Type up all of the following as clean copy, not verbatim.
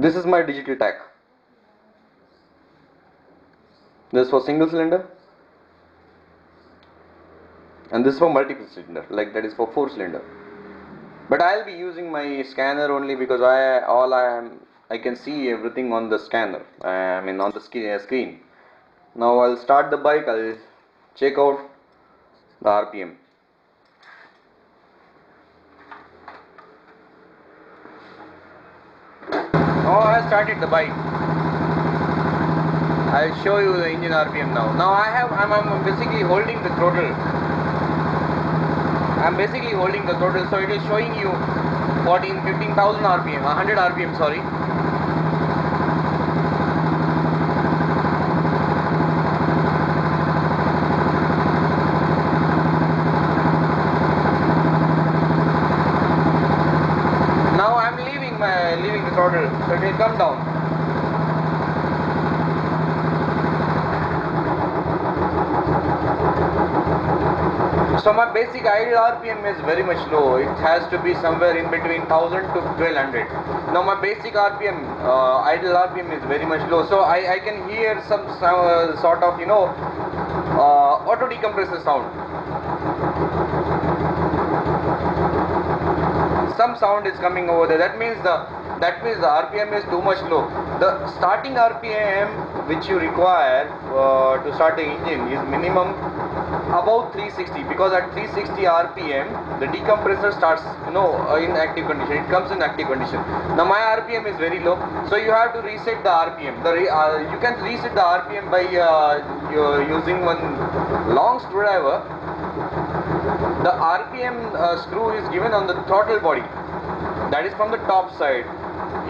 This is my digital tach. This for single cylinder, and this for multiple cylinder, like that is for 4 cylinder. But I'll be using my scanner only because I can see everything on the scanner. I mean on the screen. Now I'll start the bike. I'll check out the RPM. Now I started the bike. I'll show you the engine RPM now. Now I'm basically holding the throttle. I'm basically holding the throttle, so it is showing you 15,000 RPM, 100 RPM, sorry. Now I'm leaving the throttle, so it will come down. So my basic idle RPM is very much low. It has to be somewhere in between 1000 to 1200. Now my basic RPM, idle RPM is very much low. So I can hear some sort of, auto decompressor sound. Some sound is coming over there. That means the RPM is too much low. The starting RPM which you require to start the engine is minimum about 360, because at 360 RPM the decompressor starts in active condition. It comes in active condition. Now my RPM is very low, so you have to reset the RPM. You can reset the RPM by using one long screwdriver. The RPM screw is given on the throttle body, that is from the top side.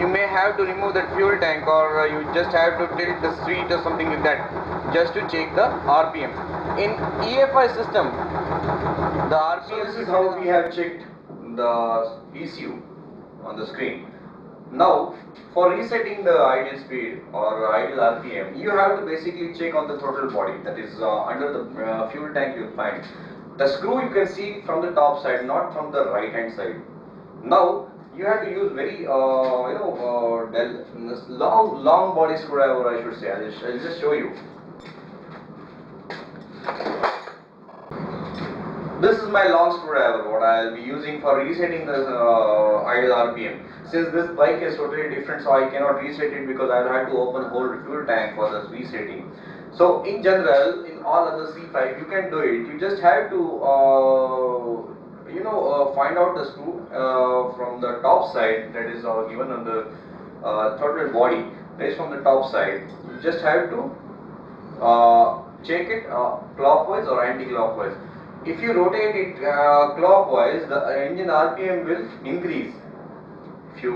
You may have to remove that fuel tank, or you just have to tilt the seat or something like that, just to check the RPM. In EFI system, the RPM. So this is how we have checked the ECU on the screen. Now, for resetting the idle speed or idle RPM, you have to basically check on the throttle body, that is under the fuel tank you'll find. The screw you can see from the top side, not from the right hand side. Now, you have to use very long body screwdriver, I should say. I'll just show you. This is my long screwdriver, what I'll be using for resetting the idle RPM. Since this bike is totally different, so I cannot reset it because I'll have to open whole fuel tank for this resetting. So in general, in all other C5, you can do it. You just have to find out the screw from the top side, that is given on the throttle body, that is from the top side. You just have to check it clockwise or anti-clockwise. If you rotate it clockwise, the engine RPM will increase. If you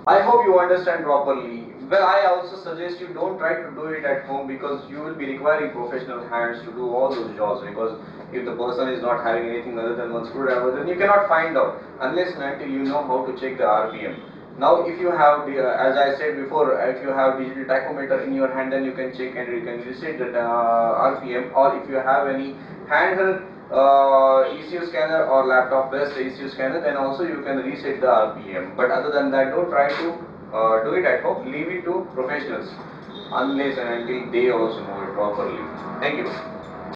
I hope you understand properly. Well, I also suggest you don't try to do it at home, because you will be requiring professional hands to do all those jobs, because if the person is not having anything other than one screwdriver, then you cannot find out unless and until you know how to check the RPM. Now if you have, as I said before, if you have digital tachometer in your hand, then you can check and you can reset the RPM, or if you have any handheld ECU scanner or laptop based ECU scanner, then also you can reset the RPM. But other than that, don't try to do it at home. Leave it to professionals unless and until they also know it properly. Thank you.